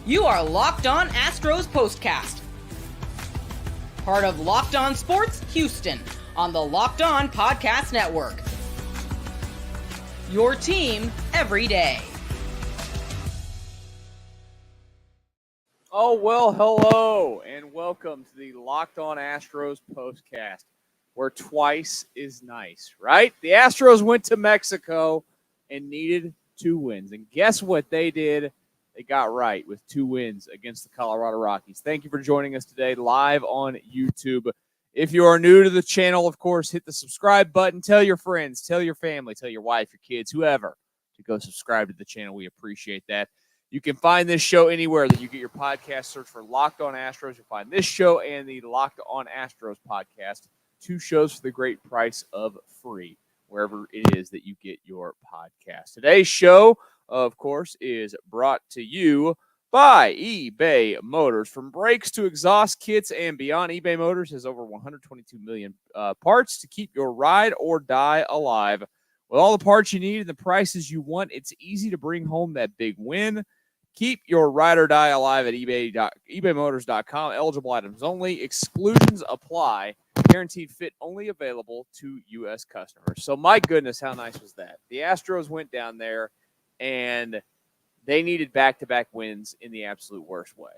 You are Locked On Astros Postcast, part of Locked On Sports Houston on the Locked On Podcast Network. Your team every day. Oh, well, hello, and welcome to the Locked On Astros Postcast, where twice is nice, right? The Astros went to Mexico and needed 2 wins. And guess what they did? They got right with 2 wins against the Colorado Rockies. Thank you for joining us today live on YouTube. If you are new to the channel, of course, hit the subscribe button. Tell your friends, tell your family, tell your wife, your kids, whoever, to go subscribe to the channel. We appreciate that. You can find this show anywhere that you get your podcast. Search for Locked On Astros. You'll find this show and the Locked On Astros podcast. 2 shows for the great price of free, wherever it is that you get your podcast. Today's show, of course, is brought to you by eBay Motors. From brakes to exhaust kits and beyond, eBay Motors has over 122 million parts to keep your ride or die alive. With all the parts you need and the prices you want, it's easy to bring home that big win. Keep your ride or die alive at ebaymotors.com. Eligible items only. Exclusions apply. Guaranteed fit only available to U.S. customers. So, my goodness, how nice was that? The Astros went down there, and they needed back-to-back wins in the absolute worst way.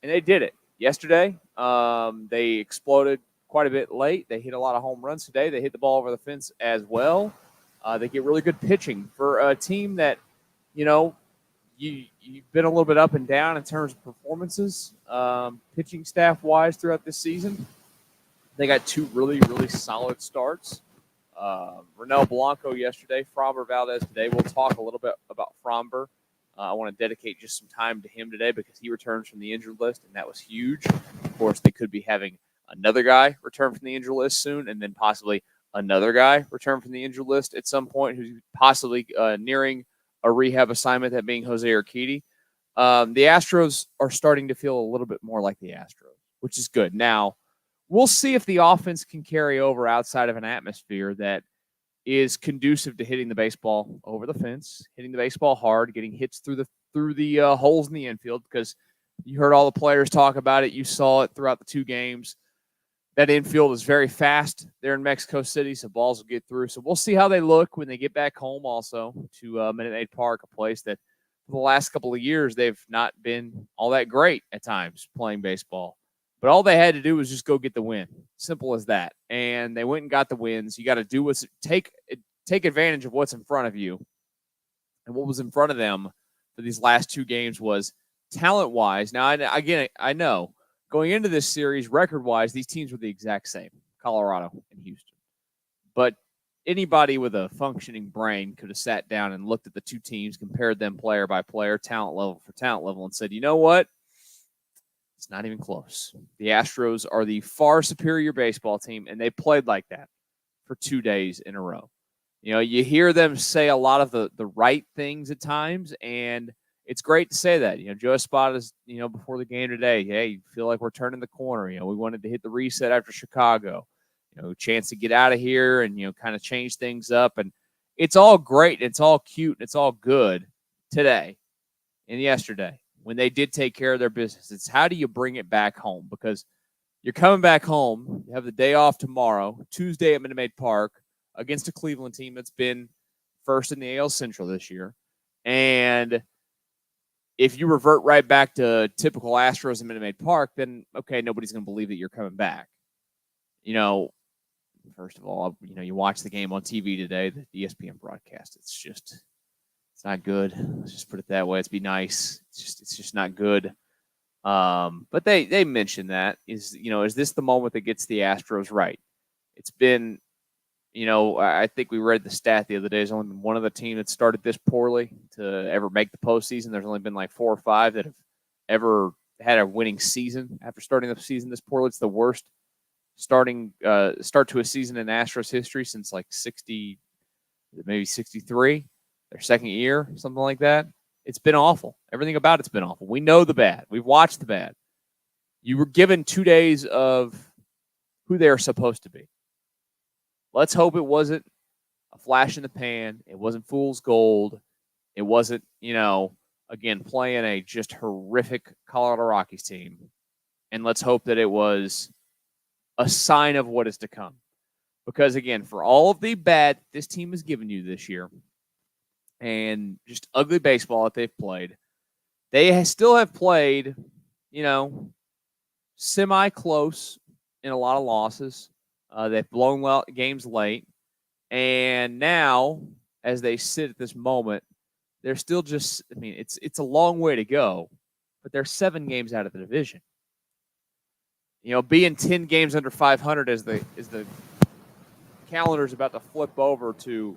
And they did it. Yesterday, they exploded quite a bit late. They hit a lot of home runs today. They hit the ball over the fence as well. They get really good pitching for a team that, you know, you've been a little bit up and down in terms of performances, pitching staff-wise throughout this season. They got 2 really, really solid starts. Ronel Blanco yesterday, Framber Valdez today. We'll talk a little bit about Framber. I want to dedicate just some time to him today because he returns from the injured list, and that was huge. Of course, they could be having another guy return from the injured list soon, and then possibly another guy return from the injured list at some point who's possibly nearing a rehab assignment, that being Jose Urquidy. The Astros are starting to feel a little bit more like the Astros, which is good. Now, we'll see if the offense can carry over outside of an atmosphere that is conducive to hitting the baseball over the fence, hitting the baseball hard, getting hits through the holes in the infield, because you heard all the players talk about it. You saw it throughout the 2 games. That infield is very fast there in Mexico City, so balls will get through. So we'll see how they look when they get back home also to Minute Maid Park, a place that for the last couple of years they've not been all that great at times playing baseball. But all they had to do was just go get the win. Simple as that. And they went and got the wins. You got to do take advantage of what's in front of you. And what was in front of them for these last 2 games was talent-wise. Now, I know going into this series, record-wise, these teams were the exact same, Colorado and Houston. But anybody with a functioning brain could have sat down and looked at the 2 teams, compared them player by player, talent level for talent level, and said, you know what? It's not even close. The Astros are the far superior baseball team, and they played like that for 2 days in a row. You know, you hear them say a lot of the right things at times, and it's great to say that. You know, Joe Espada is, before the game today, hey, feel like we're turning the corner. We wanted to hit the reset after Chicago. Chance to get out of here and, kind of change things up. And it's all great. It's all cute. And it's all good today and yesterday when they did take care of their business. It's how do you bring it back home? Because you're coming back home. You have the day off tomorrow, Tuesday at Minute Maid Park, against a Cleveland team that's been first in the AL Central this year. And if you revert right back to typical Astros in Minute Maid Park, then, okay, nobody's going to believe that you're coming back. First of all, you watch the game on TV today, the ESPN broadcast. It's not good. Let's just put it that way. It's be nice. It's just not good. But they mentioned that is this the moment that gets the Astros right? It's been, I think we read the stat the other day. There's only been one other team that started this poorly to ever make the postseason. There's only been like 4 or 5 that have ever had a winning season after starting the season this poorly. It's the worst start to a season in Astros history since like 60, maybe 63, their second year, something like that. It's been awful. Everything about it's been awful. We know the bad. We've watched the bad. You were given 2 days of who they're supposed to be. Let's hope it wasn't a flash in the pan. It wasn't fool's gold. It wasn't, again, playing a just horrific Colorado Rockies team. And let's hope that it was a sign of what is to come. Because, again, for all of the bad this team has given you this year and just ugly baseball that they've played, they still have played, semi-close in a lot of losses. They've blown games late. And now, as they sit at this moment, they're still just, it's a long way to go, but they're 7 games out of the division. Being 10 games under 500 as the calendar is about to flip over to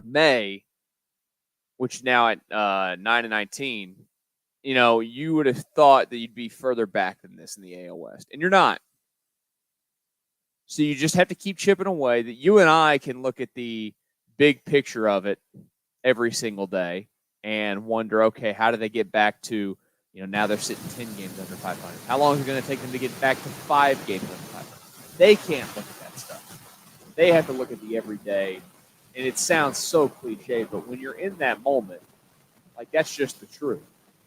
May, which now at 9-19, you would have thought that you'd be further back than this in the AL West, and you're not. So you just have to keep chipping away. That you and I can look at the big picture of it every single day and wonder, okay, how do they get back to, now they're sitting 10 games under 500. How long is it going to take them to get back to 5 games under 500? They can't look at that stuff. They have to look at the everyday. And it sounds so cliche, but when you're in that moment, that's just the truth.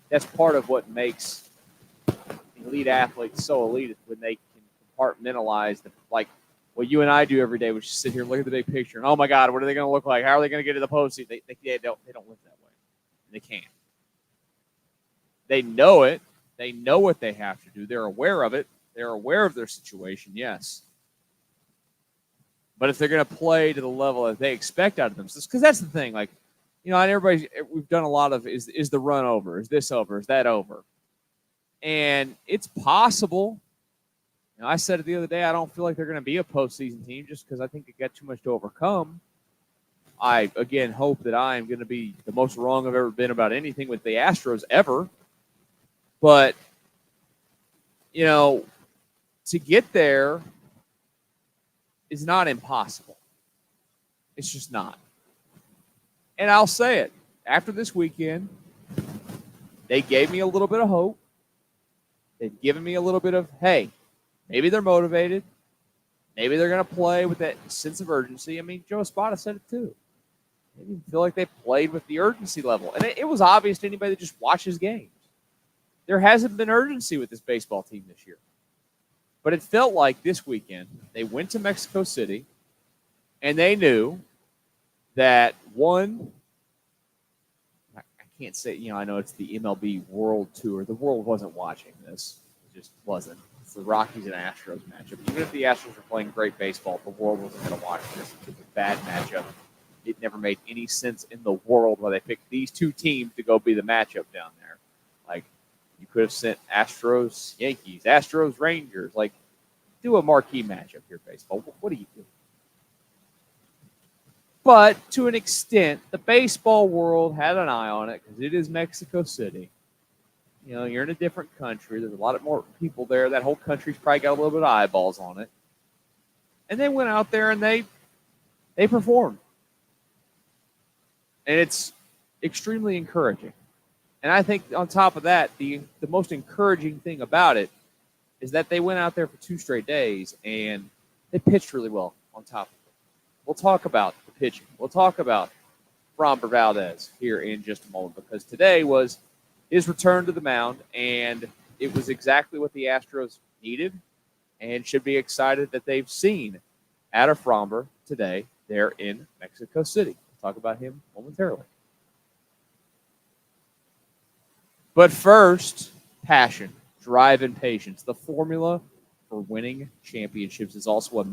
That's part of what makes elite athletes so elite, when they can compartmentalize what you and I do every day, which is sit here and look at the big picture. And, oh, my God, what are they going to look like? How are they going to get to the postseason? They don't live that way. They can't. They know it. They know what they have to do. They're aware of it. They're aware of their situation, yes. But if they're going to play to the level that they expect out of themselves, because that's the thing. We've done a lot of, is the run over? Is this over? Is that over? And it's possible. I said it the other day, I don't feel like they're going to be a postseason team just because I think they got too much to overcome. I, again, hope that I am going to be the most wrong I've ever been about anything with the Astros ever. But, to get there is not impossible. It's just not. And I'll say it. After this weekend, they gave me a little bit of hope. They've given me a little bit of, hey, maybe they're motivated. Maybe they're going to play with that sense of urgency. Joe Espada said it too. They didn't feel like they played with the urgency level. And it was obvious to anybody that just watches games. There hasn't been urgency with this baseball team this year. But it felt like this weekend they went to Mexico City and they knew that one, I can't say, I know it's the MLB World Tour. The world wasn't watching this. It just wasn't. It's the Rockies and Astros matchup. Even if the Astros were playing great baseball, the world wasn't going to watch this. It was a bad matchup. It never made any sense in the world why they picked these two teams to go be the matchup down there. You could have sent Astros, Yankees, Astros, Rangers. Do a marquee matchup here, baseball. What do you do? But to an extent, the baseball world had an eye on it because it is Mexico City. You're in a different country. There's a lot of more people there. That whole country's probably got a little bit of eyeballs on it. And they went out there and they performed. And it's extremely encouraging. And I think on top of that, the most encouraging thing about it is that they went out there for 2 straight days and they pitched really well on top of it. We'll talk about the pitching. We'll talk about Framber Valdez here in just a moment because today was his return to the mound and it was exactly what the Astros needed and should be excited that they've seen out of Framber today there in Mexico City. We'll talk about him momentarily. But first, passion, drive, and patience. The formula for winning championships is also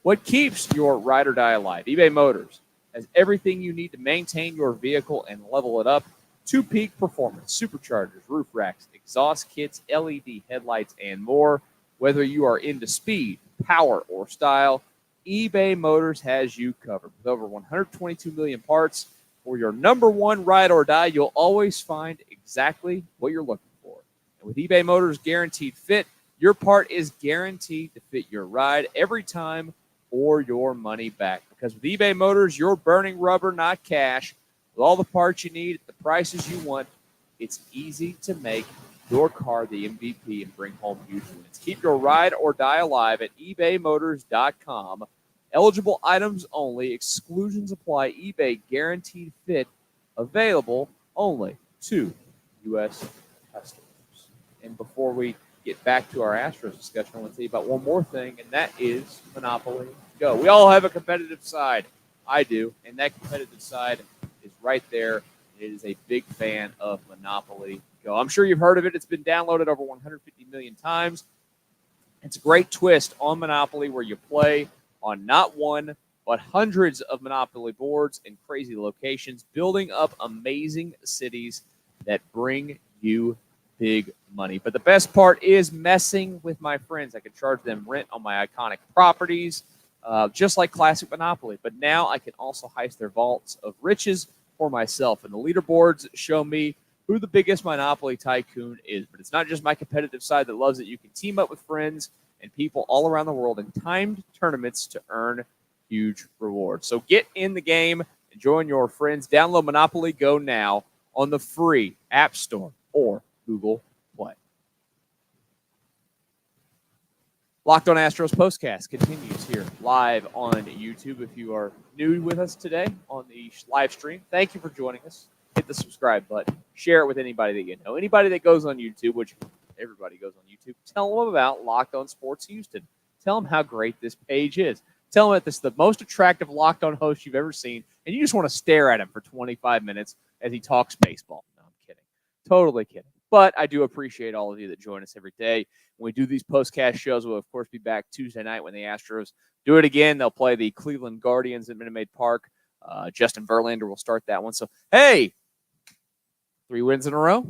what keeps your ride or die alive. eBay Motors has everything you need to maintain your vehicle and level it up to peak performance. Superchargers, roof racks, exhaust kits, LED headlights, and more. Whether you are into speed, power, or style, eBay Motors has you covered. With over 122 million parts, for your number one ride or die, you'll always find exactly what you're looking for. And with eBay Motors Guaranteed Fit, your part is guaranteed to fit your ride every time or your money back. Because with eBay Motors, you're burning rubber, not cash. With all the parts you need at the prices you want, it's easy to make your car the MVP and bring home huge wins. Keep your ride or die alive at ebaymotors.com. Eligible items only. Exclusions apply. eBay Guaranteed Fit available only 2 U.S. customers. And before we get back to our Astros discussion, I want to tell you about one more thing, and that is Monopoly Go. We all have a competitive side. I do, and that competitive side is right there. It is a big fan of Monopoly Go. I'm sure you've heard of it. It's been downloaded over 150 million times. It's a great twist on Monopoly where you play on not one, but hundreds of Monopoly boards in crazy locations, building up amazing cities that bring you big money. But the best part is messing with my friends. I can charge them rent on my iconic properties, just like classic Monopoly. But now I can also heist their vaults of riches for myself. And the leaderboards show me who the biggest Monopoly tycoon is. But it's not just my competitive side that loves it. You can team up with friends and people all around the world in timed tournaments to earn huge rewards. So get in the game and join your friends. Download Monopoly Go now on the free App Store or Google Play. Locked On Astros Postcast continues here live on YouTube. If you are new with us today on the live stream, thank you for joining us. Hit the subscribe button. Share it with anybody that you know. Anybody that goes on YouTube, which everybody goes on YouTube, tell them about Locked On Sports Houston. Tell them how great this page is. Tell them that this is the most attractive Locked On host you've ever seen, and you just want to stare at him for 25 minutes as he talks baseball. No, I'm kidding. Totally kidding. But I do appreciate all of you that join us every day. When we do these postcast shows, we'll, of course, be back Tuesday night when the Astros do it again. They'll play the Cleveland Guardians at Minute Maid Park. Justin Verlander will start that one. So, hey, 3 wins in a row.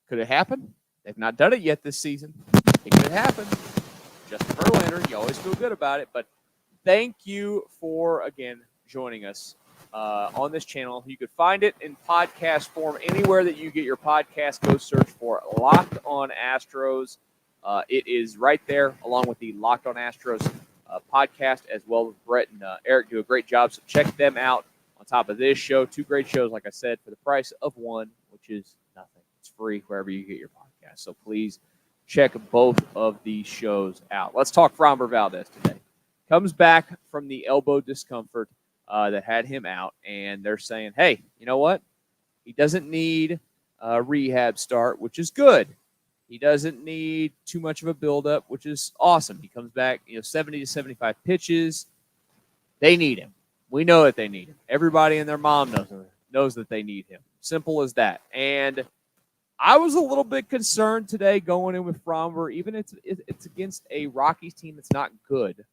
Could it happen? They've not done it yet this season. It could happen. Justin Verlander, you always feel good about it. But thank you for, again, joining us on this channel. You could find it in podcast form anywhere that you get your podcast. Go search for Locked On Astros. It is right there, along with the Locked On Astros podcast, as well as Brett and Eric do a great job. So check them out on top of this show. 2 great shows, like I said, for the price of one, which is nothing. It's free wherever you get your podcast. So please check both of these shows out. Let's talk Framber Valdez today. Comes back from the elbow discomfort that had him out, and they're saying, hey, you know what? He doesn't need a rehab start, which is good. He doesn't need too much of a buildup, which is awesome. He comes back, 70 to 75 pitches. They need him. We know that they need him. Everybody and their mom knows that they need him. Simple as that. And I was a little bit concerned today going in with Framber, even if it's against a Rockies team that's not good,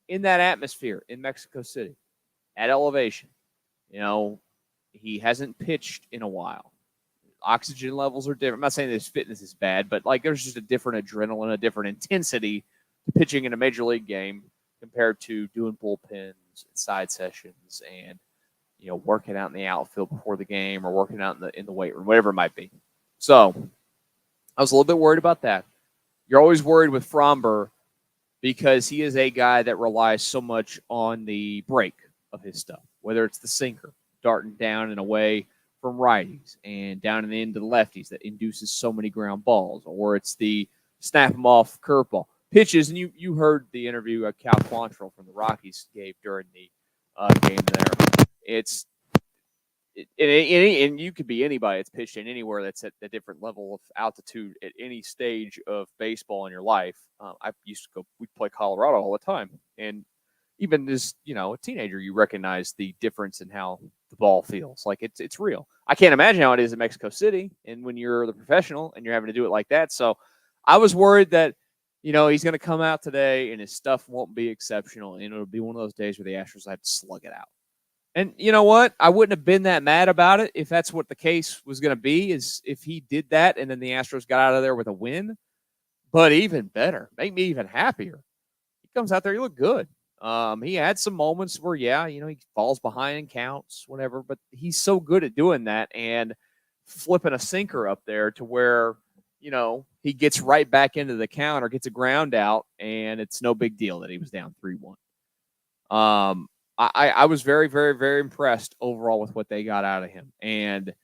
in that atmosphere in Mexico City, at elevation. He hasn't pitched in a while. Oxygen levels are different. I'm not saying that his fitness is bad, but there's just a different adrenaline, a different intensity to pitching in a major league game compared to doing bullpens and side sessions and working out in the outfield before the game or working out in the weight room, whatever it might be. So I was a little bit worried about that. You're always worried with Framber because he is a guy that relies so much on the break of his stuff, whether it's the sinker, darting down and away from righties and down and into the lefties that induces so many ground balls, or it's the snap him off curveball pitches. And you heard the interview Cal Quantrill from the Rockies gave during the game there. And you could be anybody that's pitched in anywhere that's at a different level of altitude at any stage of baseball in your life. I used to we'd play Colorado all the time. And even as, a teenager, you recognize the difference in how the ball feels. It's real. I can't imagine how it is in Mexico City. And when you're the professional and you're having to do it like that. So I was worried that, he's going to come out today and his stuff won't be exceptional. And it'll be one of those days where the Astros have to slug it out. And you know what? I wouldn't have been that mad about it if that's what the case was going to be, is if he did that and then the Astros got out of there with a win. But even better, make me even happier. He comes out there, he looked good. He had some moments where, he falls behind and counts, whatever. But he's so good at doing that and flipping a sinker up there to where, he gets right back into the count or gets a ground out, and it's no big deal that he was down 3-1. I was very, very, very impressed overall with what they got out of him. And,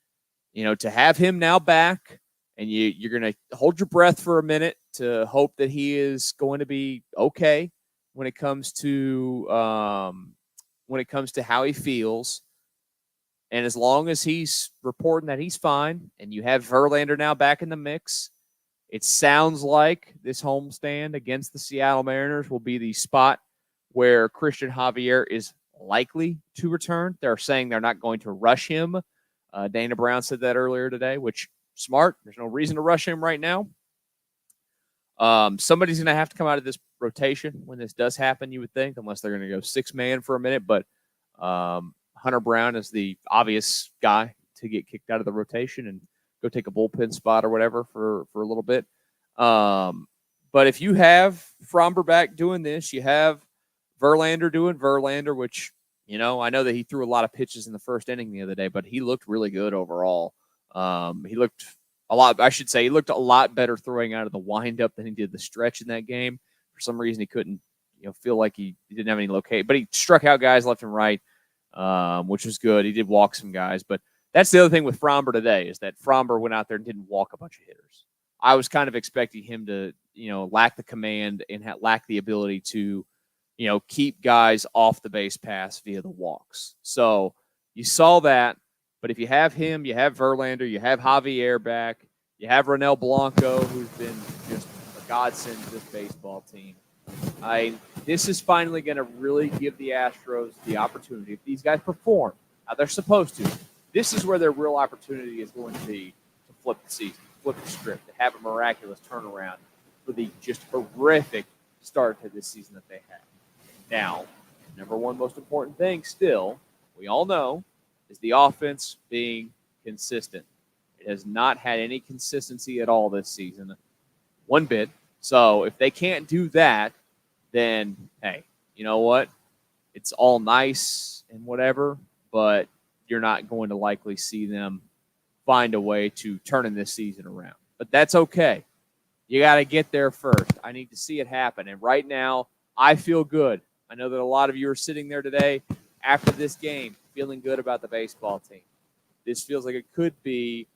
to have him now back, and you're going to hold your breath for a minute to hope that he is going to be okay when it comes to how he feels. And as long as he's reporting that he's fine, and you have Verlander now back in the mix, it sounds like this homestand against the Seattle Mariners will be the spot where Christian Javier is likely to return. They're saying they're not going to rush him. Dana Brown said that earlier today, which smart. There's no reason to rush him right now. Somebody's going to have to come out of this rotation when this does happen, you would think, unless they're going to go 6-man for a minute. But Hunter Brown is the obvious guy to get kicked out of the rotation and go take a bullpen spot or whatever for a little bit. But if you have Fromber back doing this, you have Verlander doing Verlander, which, I know that he threw a lot of pitches in the first inning the other day, but he looked really good overall. He looked a lot better throwing out of the windup than he did the stretch in that game. For some reason, he couldn't, feel like he didn't have any locate, but he struck out guys left and right, which was good. He did walk some guys, but that's the other thing with Fromber today is that Fromber went out there and didn't walk a bunch of hitters. I was kind of expecting him to, lack the command and lack the ability to, keep guys off the base pass via the walks. So you saw that, but if you have him, you have Verlander, you have Javier back, you have Ronel Blanco, who's been just a godsend to this baseball team. This is finally going to really give the Astros the opportunity. If these guys perform how they're supposed to, this is where their real opportunity is going to be to flip the season, flip the script, to have a miraculous turnaround for the just horrific start to this season that they had. Now, number one most important thing still, we all know, is the offense being consistent. It has not had any consistency at all this season, one bit. So if they can't do that, then, hey, you know what? It's all nice and whatever, but you're not going to likely see them find a way to turn this season around. But that's okay. You got to get there first. I need to see it happen. And right now, I feel good. I know that a lot of you are sitting there today after this game feeling good about the baseball team. This feels like it could be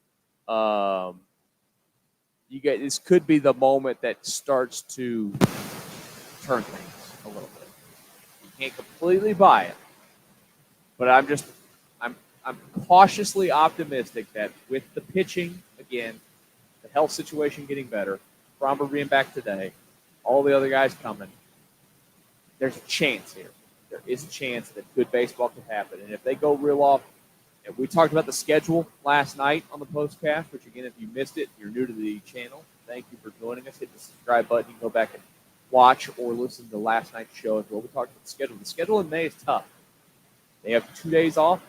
this could be the moment that starts to turn things a little bit. You can't completely buy it, but I'm cautiously optimistic that with the pitching, again, the health situation getting better, Fromber being back today, all the other guys coming, there's a chance here. There is a chance that good baseball could happen. And if they go real off, and we talked about the schedule last night on the postcast, which, again, if you missed it, you're new to the channel, thank you for joining us. Hit the subscribe button. You can go back and watch or listen to last night's show as well. We talked about the schedule. The schedule in May is tough. They have 2 days off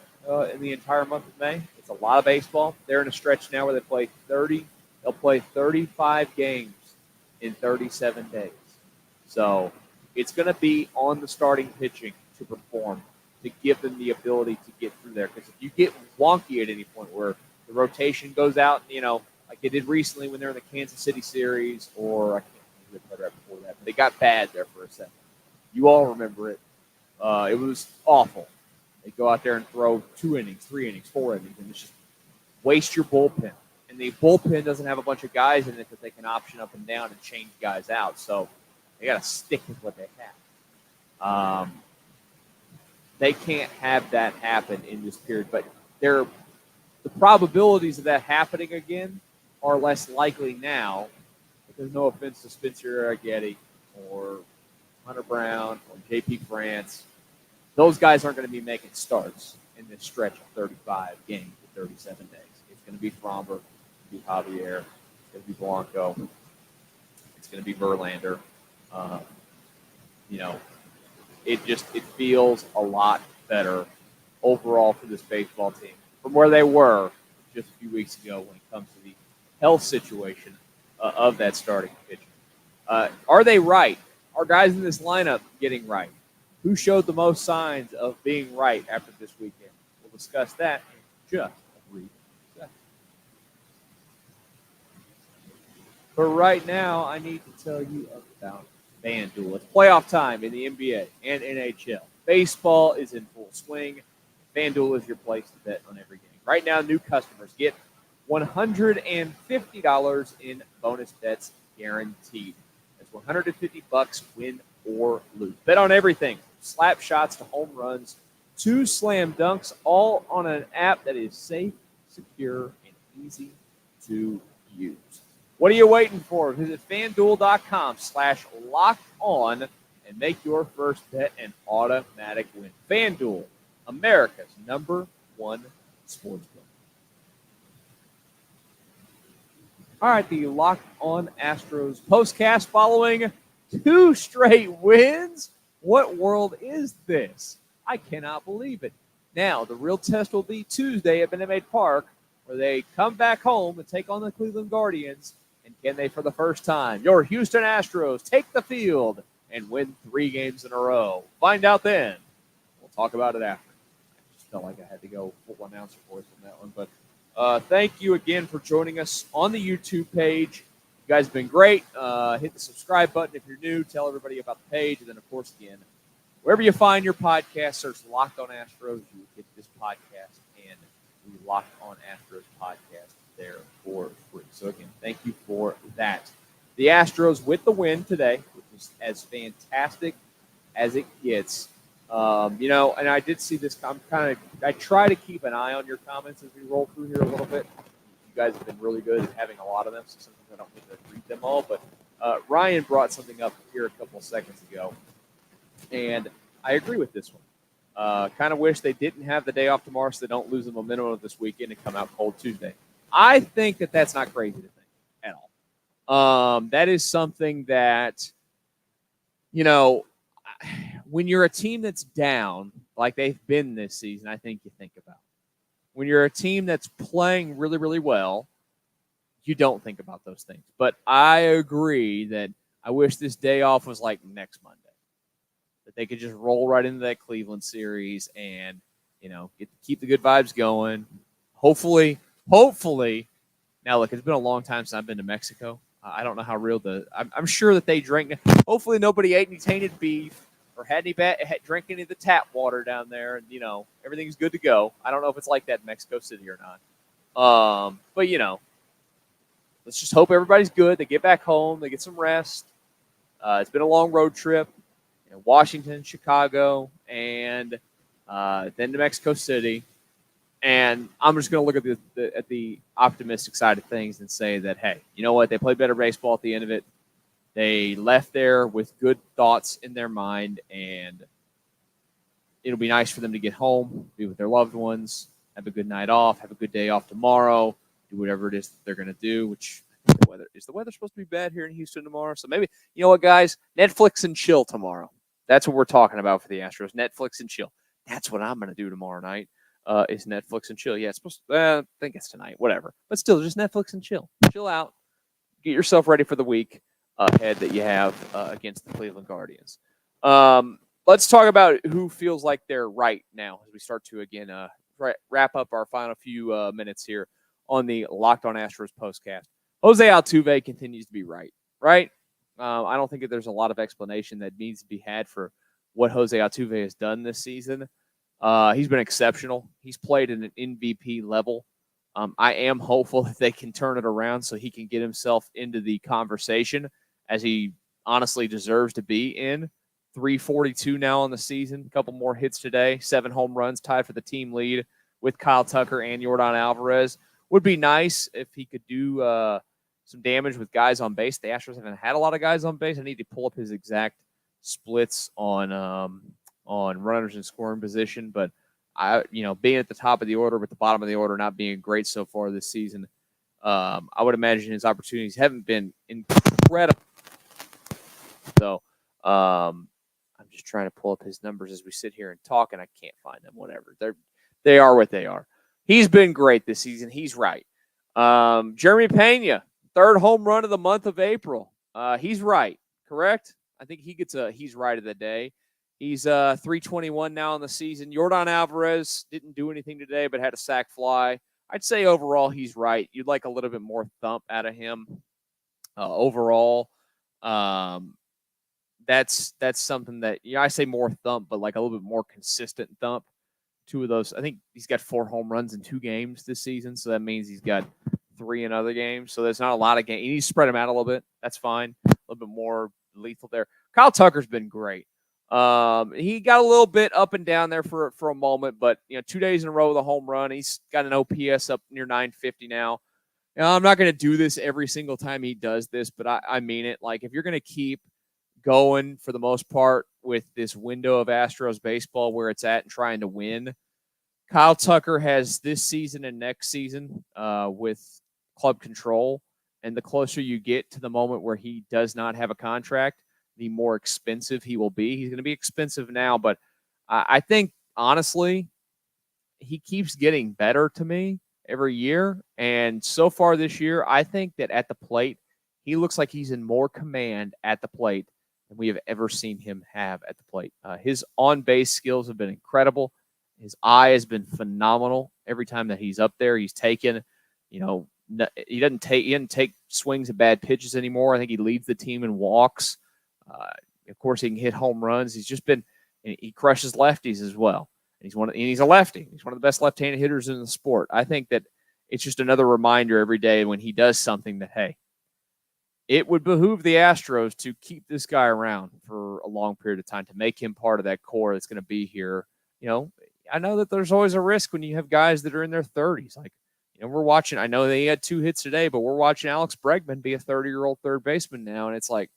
in the entire month of May. It's a lot of baseball. They're in a stretch now where they play 30. They'll play 35 games in 37 days. So it's going to be on the starting pitching to perform, to give them the ability to get through there. Because if you get wonky at any point where the rotation goes out, like they did recently when they're in the Kansas City series, or I can't remember right before that, but they got bad there for a second. You all remember it. It was awful. They go out there and throw 2 innings, 3 innings, 4 innings, and it's just waste your bullpen. And the bullpen doesn't have a bunch of guys in it that they can option up and down and change guys out. So they got to stick with what they have. They can't have that happen in this period. But the probabilities of that happening again are less likely now. Because no offense to Spencer Arrighetti or Hunter Brown or J.P. France. Those guys aren't going to be making starts in this stretch of 35 games to 37 days. It's going to be Fromber, it's going to be Javier, it's going to be Blanco, it's going to be Verlander. It feels a lot better overall for this baseball team from where they were just a few weeks ago when it comes to the health situation of that starting pitching. Are they right? Are guys in this lineup getting right? Who showed the most signs of being right after this weekend? We'll discuss that in just a brief second. But right now, I need to tell you about FanDuel. It's playoff time in the NBA and NHL. Baseball is in full swing. FanDuel is your place to bet on every game. Right now, new customers get $150 in bonus bets guaranteed. That's $150 win or lose. Bet on everything. Slap shots to home runs 2 slam dunks, all on an app that is safe, secure, and easy to use. What are you waiting for? Visit FanDuel.com/LockedOn and make your first bet an automatic win. FanDuel, America's #1 sportsbook. All right, the Locked On Astros postcast following 2 straight wins. What world is this? I cannot believe it. Now, the real test will be Tuesday at Minute Maid Park, where they come back home and take on the Cleveland Guardians. And can they, for the first time, your Houston Astros take the field and win 3 games in a row? Find out then. We'll talk about it after. I just felt like I had to go full announcer voice on that one. But thank you again for joining us on the YouTube page. You guys have been great. Hit the subscribe button if you're new. Tell everybody about the page. And then, of course, again, wherever you find your podcast, search Locked On Astros. You will get this podcast and the Locked On Astros podcast there for free. So, again, thank you for that. The Astros with the win today, which is as fantastic as it gets. And I did see this. I try to keep an eye on your comments as we roll through here a little bit. You guys have been really good at having a lot of them, so sometimes I don't get to read them all. But Ryan brought something up here a couple of seconds ago, and I agree with this one. Kind of wish they didn't have the day off tomorrow so they don't lose the momentum of this weekend and come out cold Tuesday. I think that's not crazy to think at all. That is something that, when you're a team that's down, like they've been this season, I think you think about. When you're a team that's playing really, really well, you don't think about those things. But I agree that I wish this day off was like next Monday. That they could just roll right into that Cleveland series and, keep the good vibes going. Hopefully. Now, look, it's been a long time since I've been to Mexico. I don't know how real I'm sure that they drink. Hopefully nobody ate any tainted beef or drank any of the tap water down there. And, everything's good to go. I don't know if it's like that in Mexico City or not. But, let's just hope everybody's good. They get back home. They get some rest. It's been a long road trip. Washington, Chicago, and then to Mexico City. And I'm just going to look at the optimistic side of things and say that, hey, you know what? They played better baseball at the end of it. They left there with good thoughts in their mind, and it'll be nice for them to get home, be with their loved ones, have a good night off, have a good day off tomorrow, do whatever it is that they're going to do, which the weather supposed to be bad here in Houston tomorrow? So maybe, you know what, guys? Netflix and chill tomorrow. That's what we're talking about for the Astros. Netflix and chill. That's what I'm going to do tomorrow night. Is Netflix and chill. Yeah, it's supposed to, I think it's tonight, whatever. But still, just Netflix and chill. Chill out. Get yourself ready for the week ahead that you have against the Cleveland Guardians. Let's talk about who feels like they're right now as we start to, again, wrap up our final few minutes here on the Locked On Astros postcast. Jose Altuve continues to be right? I don't think that there's a lot of explanation that needs to be had for what Jose Altuve has done this season. He's been exceptional. He's played at an MVP level. I am hopeful that they can turn it around so he can get himself into the conversation as he honestly deserves to be in. 342 now on the season, a couple more hits today, 7 home runs, tied for the team lead with Kyle Tucker and Yordan Alvarez. Would be nice if he could do some damage with guys on base. The Astros haven't had a lot of guys on base. I need to pull up his exact splits on runners in scoring position, but being at the top of the order but the bottom of the order not being great so far this season, I would imagine his opportunities haven't been incredible. So I'm just trying to pull up his numbers as we sit here and talk, and I can't find them. Whatever, they are what they are. He's been great this season. He's right. Jeremy Pena, 3rd home run of the month of April. He's right, correct? I think he gets he's right of the day. He's 321 now on the season. Yordan Alvarez didn't do anything today, but had a sac fly. I'd say overall he's right. You'd like a little bit more thump out of him overall. That's something that I say more thump, but like a little bit more consistent thump. 2 of those, I think he's got 4 home runs in 2 games this season, so that means he's got 3 in other games. So there's not a lot of games. He needs to spread them out a little bit. That's fine. A little bit more lethal there. Kyle Tucker's been great. He got a little bit up and down there for a moment, but 2 days in a row with a home run. He's got an OPS up near 950 now. I'm not going to do this every single time he does this, but I mean it. Like, if you're going to keep going for the most part with this window of Astros baseball where it's at and trying to win, Kyle Tucker has this season and next season with club control. And the closer you get to the moment where he does not have a contract, the more expensive he will be. He's going to be expensive now, but I think, honestly, he keeps getting better to me every year. And so far this year, I think that at the plate, he looks like he's in more command at the plate than we have ever seen him have at the plate. His on-base skills have been incredible. His eye has been phenomenal. Every time that he's up there, he's taken, he didn't take swings at bad pitches anymore. I think he leads the team in walks. Of course, he can hit home runs. He crushes lefties as well. He's a lefty. He's one of the best left-handed hitters in the sport. I think that it's just another reminder every day when he does something that, hey, it would behoove the Astros to keep this guy around for a long period of time, to make him part of that core that's going to be here. I know that there's always a risk when you have guys that are in their 30s. Like, we're watching, I know they had 2 hits today, but we're watching Alex Bregman be a 30-year-old third baseman now, and it's like,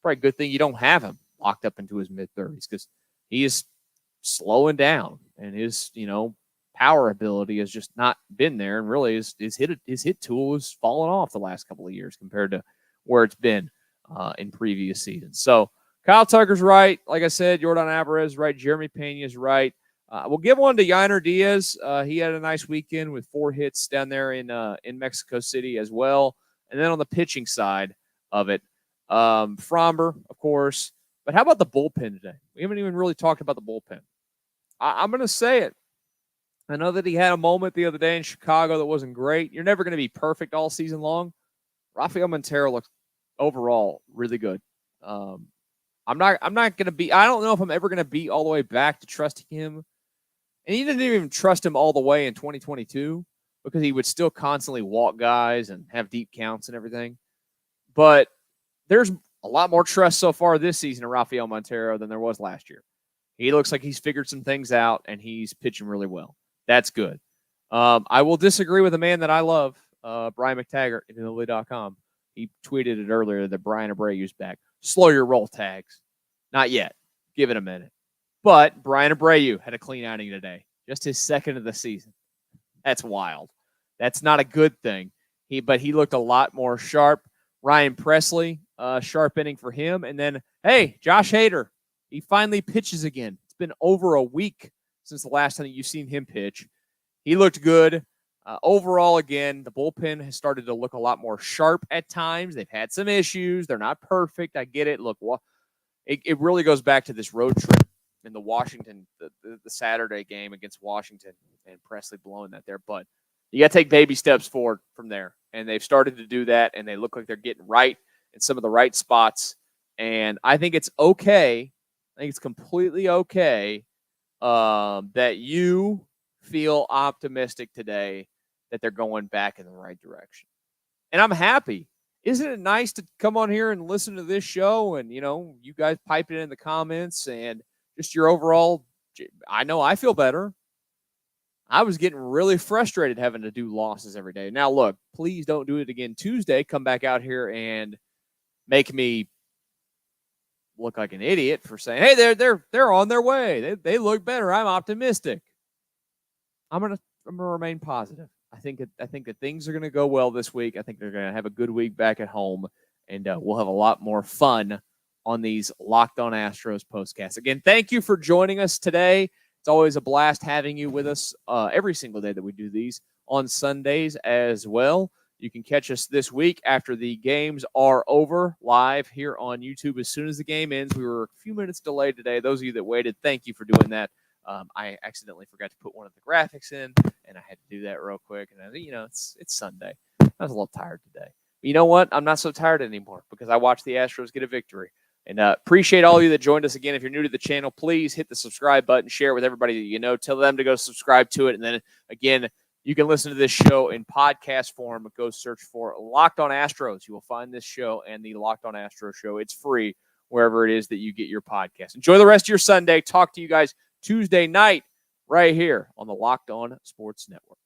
probably a good thing you don't have him locked up into his mid-30s, because he is slowing down, and his power ability has just not been there, and really his hit tool has fallen off the last couple of years compared to where it's been in previous seasons. So Kyle Tucker's right. Like I said, Yordan Alvarez is right. Jeremy Pena is right. We'll give one to Yainer Diaz. He had a nice weekend with 4 hits down there in Mexico City as well. And then on the pitching side of it, Fromber, of course. But how about the bullpen today? We haven't even really talked about the bullpen. I'm going to say it. I know that he had a moment the other day in Chicago that wasn't great. You're never going to be perfect all season long. Rafael Montero looks overall really good. I'm not going to be. I don't know if I'm ever going to be all the way back to trusting him. And he didn't even trust him all the way in 2022 because he would still constantly walk guys and have deep counts and everything. But there's a lot more trust so far this season in Rafael Montero than there was last year. He looks like he's figured some things out, and he's pitching really well. That's good. I will disagree with a man that I love, Brian McTaggart, at Italy.com. He tweeted it earlier that Brian Abreu's back. Slow your roll, Tags. Not yet. Give it a minute. But Brian Abreu had a clean outing today. Just his second of the season. That's wild. That's not a good thing. But he looked a lot more sharp. Ryan Presley, sharp inning for him. And then, hey, Josh Hader. He finally pitches again. It's been over a week since the last time you've seen him pitch. He looked good. Overall, again, the bullpen has started to look a lot more sharp at times. They've had some issues. They're not perfect. I get it. Look, it really goes back to this road trip in the Washington, the Saturday game against Washington, and Presley blowing that there. But you got to take baby steps forward from there. And they've started to do that, and they look like they're getting right in some of the right spots. And I think it's okay. I think it's completely okay that you feel optimistic today that they're going back in the right direction. And I'm happy. Isn't it nice to come on here and listen to this show and, you guys pipe it in the comments and just your overall, I know I feel better. I was getting really frustrated having to do losses every day. Now, look, please don't do it again Tuesday. Come back out here and make me look like an idiot for saying, hey, they're on their way. They look better. I'm optimistic. I'm gonna remain positive. I think that things are gonna go well this week. I think they're gonna have a good week back at home, and we'll have a lot more fun on these Locked On Astros postcasts. Again, thank you for joining us today. It's always a blast having you with us every single day that we do these, on Sundays as well. You can catch us this week after the games are over live here on YouTube as soon as the game ends. We were a few minutes delayed today. Those of you that waited, thank you for doing that. I accidentally forgot to put one of the graphics in, and I had to do that real quick. And it's Sunday. I was a little tired today. But you know what? I'm not so tired anymore because I watched the Astros get a victory. And appreciate all of you that joined us again. If you're new to the channel, please hit the subscribe button, share it with everybody that you know. Tell them to go subscribe to it. And then, again, you can listen to this show in podcast form. Go search for Locked On Astros. You will find this show and the Locked On Astros show. It's free wherever it is that you get your podcast. Enjoy the rest of your Sunday. Talk to you guys Tuesday night right here on the Locked On Sports Network.